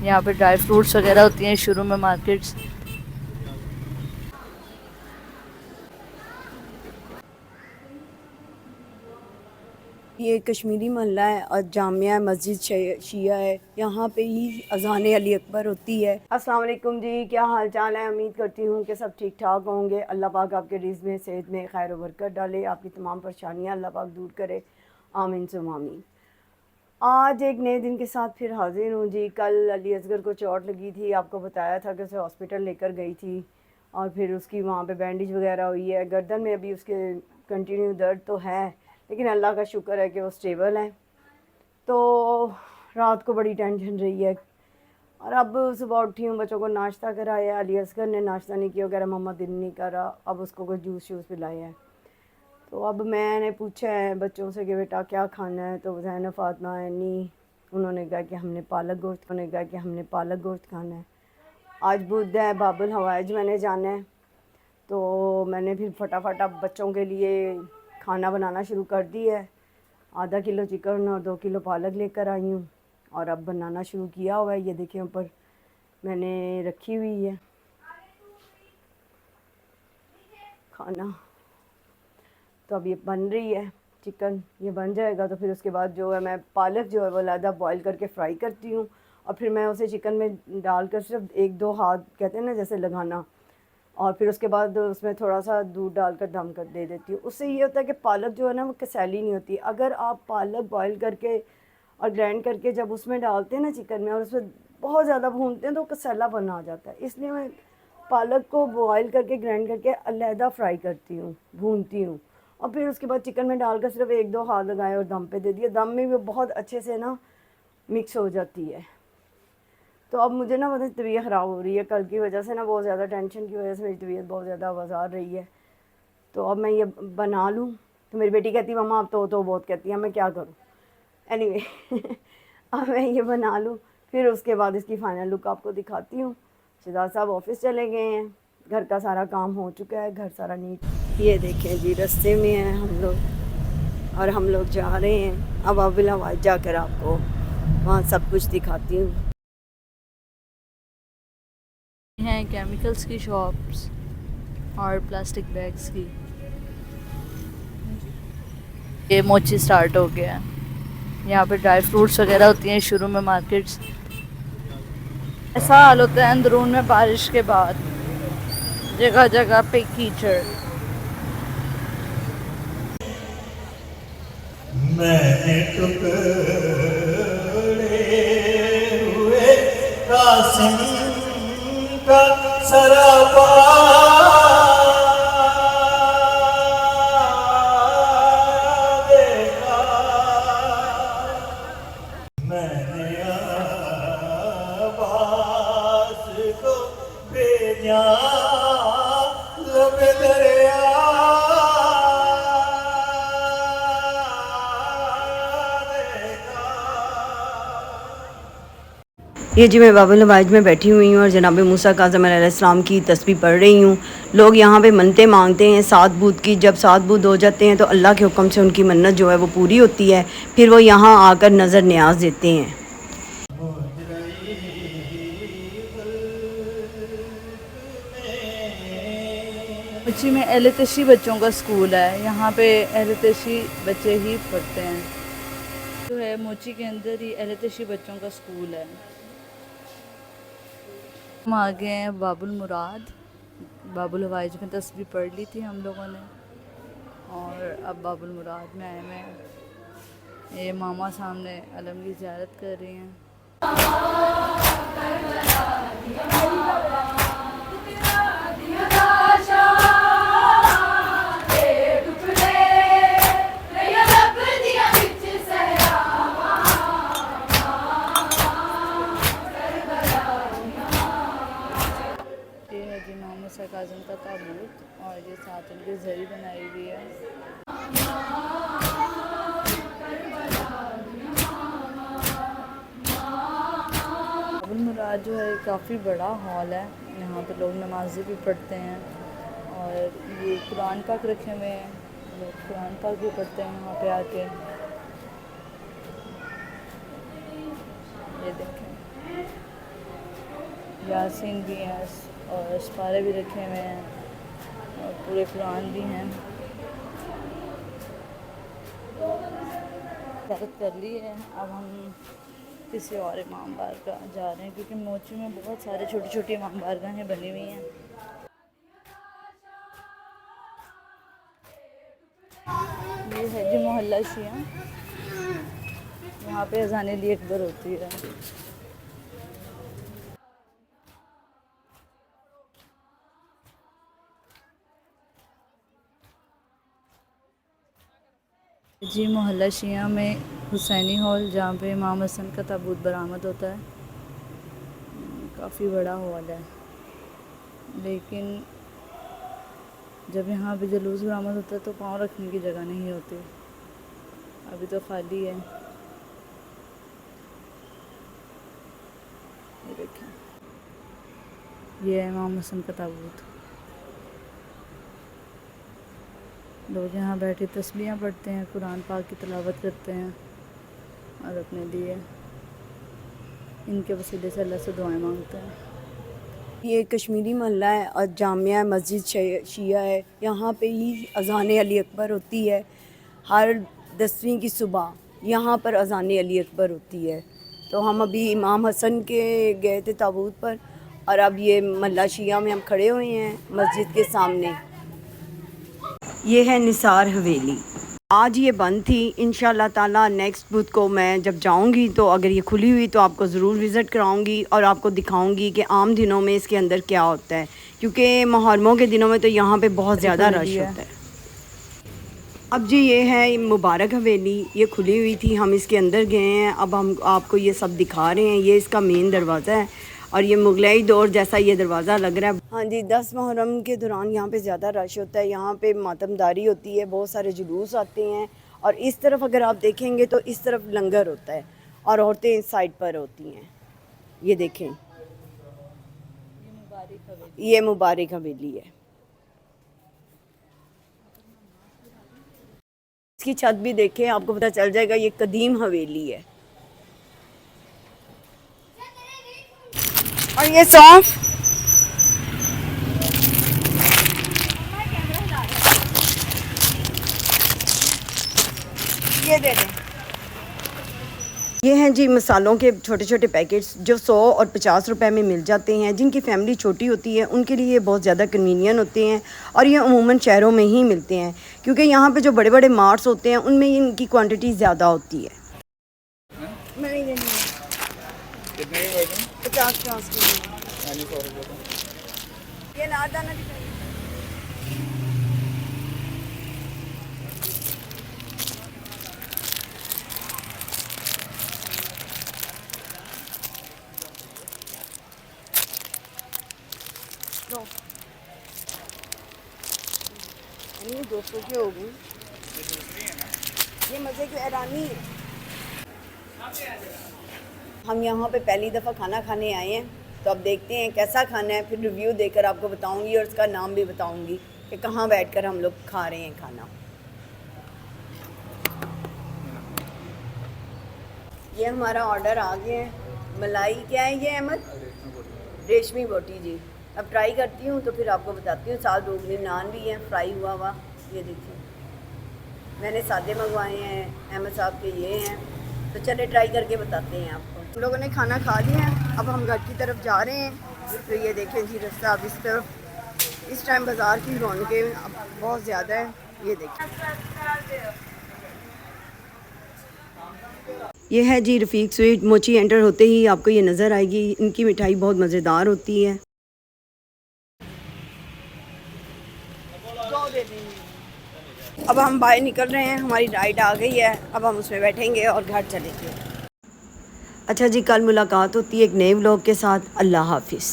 यहाँ पे dry fruits वगैरह होती हैं शुरू में मार्केट्स। ये कश्मीरी मोहल्ला है और जामिया मस्जिद शिया है। यहाँ पे ही अज़ान अली अकबर होती है। अस्सलाम वालेकुम जी, क्या हाल चाल है? उम्मीद करती हूँ कि सब ठीक ठाक होंगे। अल्लाह पाक आपके रिज़्क़ में सेहत में खैर बरकत डाले, आपकी तमाम परेशानियाँ अल्लाह पाक दूर करे। आमीन सुम्मा आमीन। आज एक नए दिन के साथ फिर हाजिर हूँ जी। कल अली असगर को चोट लगी थी, आपको बताया था कि उसे हॉस्पिटल लेकर गई थी और फिर उसकी वहाँ पे बैंडेज वगैरह हुई है। गर्दन में अभी उसके कंटिन्यू दर्द तो है, लेकिन अल्लाह का शुक्र है कि वो स्टेबल है। तो रात को बड़ी टेंशन रही है और अब सुबह उठी हूँ, बच्चों को नाश्ता कराया। अली असगर ने नाश्ता नहीं किया, वगैरह मम्मा दिल नहीं कर रहा। अब उसको कोई जूस शूस पिलाया है। तो अब मैंने पूछा है बच्चों से कि बेटा क्या खाना है, तो जैनब फातिमा नहीं, उन्होंने कहा कि हमने पालक गोश्त खाना है। आज बुध है, बाबुल हवाइज मैंने जाना है, तो मैंने फिर फटाफट अब बच्चों के लिए खाना बनाना शुरू कर दी है। आधा किलो चिकन और 2 किलो पालक लेकर आई हूँ और अब बनाना शुरू किया हुआ है। ये देखें ऊपर मैंने रखी हुई है खाना। तो अब ये बन रही है चिकन, ये बन जाएगा तो फिर उसके बाद जो है मैं पालक जो है वो अलहदा बॉईल करके फ्राई करती हूँ और फिर मैं उसे चिकन में डालकर सिर्फ एक दो हाथ कहते हैं ना जैसे लगाना, और फिर उसके बाद उसमें थोड़ा सा दूध डालकर दम कर दे देती हूँ। उससे ये होता है कि पालक जो है ना वो कसैली नहीं होती। अगर आप पालक बॉईल करके और ग्राइंड करके जब उसमें डालते हैं ना चिकन में और उसमें बहुत ज़्यादा भूनते हैं तो कसैला बना आ जाता है। इसलिए मैं पालक को बॉईल करके ग्राइंड करके अलहदा फ्राई करती हूँ, भूनती हूँ और फिर उसके बाद चिकन में डालकर सिर्फ एक दो हाथ लगाए और दम पे दे दिया। दम में भी बहुत अच्छे से ना मिक्स हो जाती है। तो अब मुझे ना मतलब तबीयत ख़राब हो रही है कल की वजह से ना, बहुत ज़्यादा टेंशन की वजह से मेरी तबीयत बहुत ज़्यादा आवाज़ आ रही है। तो अब मैं ये बना लूँ तो मेरी बेटी कहती है मम्मा अब तो बहुत कहती है, मैं क्या करूँ। एनीवे अब मैं ये बना लूँ, फिर उसके बाद इसकी फ़ाइनल लुक आपको दिखाती हूँ। शहजाद साहब ऑफिस चले गए हैं, घर का सारा काम हो चुका है, घर सारा नीट। ये देखें जी रास्ते में हैं हम लोग और हम लोग जा रहे हैं। अब अविल जाकर आपको वहाँ सब कुछ दिखाती हूँ। हैं केमिकल्स की शॉप्स और प्लास्टिक बैग्स की। ये मोची स्टार्ट हो गया है। यहाँ पे ड्राई फ्रूट्स वगैरह होती हैं शुरू में मार्केट्स। ऐसा हाल होता है अंदरून में बारिश के बाद, जगह जगह पे कीचड़। मैंने टुकड़े हुए कासिम का सरापा देखा, मैंने आवाज़ को बेजान लब दरिया ये जी मैं बाबुल हवाइज में बैठी हुई हूँ और जनाब मूसा काज़िम अलैहिस्सलाम की तस्बीह पढ़ रही हूँ। लोग यहाँ पे मन्नतें मांगते हैं 7 बूत की। जब 7 बूत हो जाते हैं तो अल्लाह के हुक्म से उनकी मन्नत जो है वो पूरी होती है। फिर वो यहाँ आकर नज़र न्याज देते हैं। मोची में एलतशी बच्चों का स्कूल है। यहाँ पे एलतशी बच्चे ही पढ़ते हैं। जो है मोची के अंदर ही एलतशी बच्चों का स्कूल है। हम आ गए हैं बाबुल मुराद। बाबुल हवाइज में तस्बीह पढ़ ली थी हम लोगों ने और अब बाबुल मुराद में आए हुए हैं। ये मामा सामने अलम की ज़ियारत कर रही हैं। ये है जी मोहम्मद सरकाज़म का ताबूत और ये साथ उनकी जरी बनाई हुई है। बाबुल मुराद जो है काफ़ी बड़ा हॉल है। यहाँ पे लोग नमाज़ें भी पढ़ते हैं और ये कुरान पाक रखे हुए हैं, लोग कुरान पाक भी पढ़ते हैं यहाँ पे आके। ये देखें यासीन भी हैं और सिपारे भी रखे हुए हैं और पूरे कुरान भी हैं। ज़्यारत कर ली है, अब हम किसी और इमाम बारगाह जा रहे हैं क्योंकि मोची में बहुत सारे छोटी छोटी इमाम बारगाहें बनी हुई हैं। ये है जी मोहल्ला शिया, यहाँ पे अज़ान अली अकबर होती है। जी मोहल्ला शिया में हुसैनी हॉल, जहाँ पे इमाम हसन का ताबूत बरामद होता है। काफ़ी बड़ा हॉल है, लेकिन जब यहाँ पे जुलूस बरामद होता है तो पाँव रखने की जगह नहीं होती। अभी तो खाली है। ये देखें, ये है इमाम हसन का ताबूत। लोग यहाँ बैठे तस्बीहां पढ़ते हैं, कुरान पाक की तिलावत करते हैं और अपने लिए इनके वसीले से अल्लाह से दुआएं मांगते हैं। ये कश्मीरी मोहल्ला है और जामिया मस्जिद शिया है। यहाँ पे ही अज़ान अली अकबर होती है। हर 10वीं की सुबह यहाँ पर अज़ान अली अकबर होती है। तो हम अभी इमाम हसन के गए थे ताबूत पर, और अब ये मोहल्ला शिया में हम खड़े हुए हैं मस्जिद के सामने। ये है निसार हवेली। आज ये बंद थी, इंशाल्लाह ताला नेक्स्ट बुध को मैं जब जाऊंगी तो अगर ये खुली हुई तो आपको ज़रूर विज़िट कराऊंगी और आपको दिखाऊंगी कि आम दिनों में इसके अंदर क्या होता है, क्योंकि मुहर्रमों के दिनों में तो यहाँ पे बहुत ज़्यादा रश होता है। अब जी ये है मुबारक हवेली, ये खुली हुई थी, हम इसके अंदर गए हैं। अब हम आपको ये सब दिखा रहे हैं। ये इसका मेन दरवाज़ा है और ये मुगलाई दौर जैसा ये दरवाज़ा लग रहा है। हाँ जी, 10 मुहर्रम के दौरान यहाँ पे ज़्यादा रश होता है। यहाँ पे मातमदारी होती है, बहुत सारे जुलूस आते हैं। और इस तरफ अगर आप देखेंगे तो इस तरफ लंगर होता है और औरतें इस साइड पर होती हैं। ये देखें, ये मुबारक हवेली है। इसकी छत भी देखें, आपको पता चल जाएगा ये कदीम हवेली है। और ये सौंफ, ये दे दें। ये हैं जी मसालों के छोटे छोटे पैकेट्स जो 100 और 50 रुपए में मिल जाते हैं। जिनकी फैमिली छोटी होती है उनके लिए ये बहुत ज़्यादा कन्वीनियंट होते हैं और ये अमूमन शहरों में ही मिलते हैं, क्योंकि यहाँ पे जो बड़े बड़े मार्ट्स होते हैं उनमें इनकी क्वांटिटी ज़्यादा होती है। मैंने ये नहीं, कितने के 50 के ये नारदाना दिखाइए। ये 200 की होगी। ये मज़े की हैरानी है। हम यहाँ पे पहली दफ़ा खाना खाने आए हैं, तो अब देखते हैं कैसा खाना है। फिर रिव्यू देकर आपको बताऊंगी और उसका नाम भी बताऊंगी कि कहाँ बैठकर हम लोग खा रहे हैं खाना। ये हमारा ऑर्डर आ गया है। मलाई क्या है ये अहमद? रेशमी बोटी जी। अब ट्राई करती हूँ तो फिर आपको बताती हूँ। साथ रोगनी नान भी है, फ्राई हुआ हुआ। ये देखिए, मैंने सादे मंगवाए हैं, अहमद साहब के ये हैं। तो चले ट्राई करके बताते हैं आपको। हम लोगों ने खाना खा लिया है, अब हम घर की तरफ जा रहे हैं। तो ये देखें जी रास्ता, अब इस तरफ इस टाइम बाज़ार की रौनकें बहुत ज़्यादा है। ये देखें, ये है जी रफ़ीक स्वीट। मोची एंटर होते ही आपको ये नज़र आएगी। इनकी मिठाई बहुत मज़ेदार होती है। अब हम बाहर निकल रहे हैं, हमारी राइड आ गई है। अब हम उसमें बैठेंगे और घर चलेंगे। अच्छा जी, कल मुलाकात होती है एक नए व्लॉग के साथ। अल्लाह हाफिज़।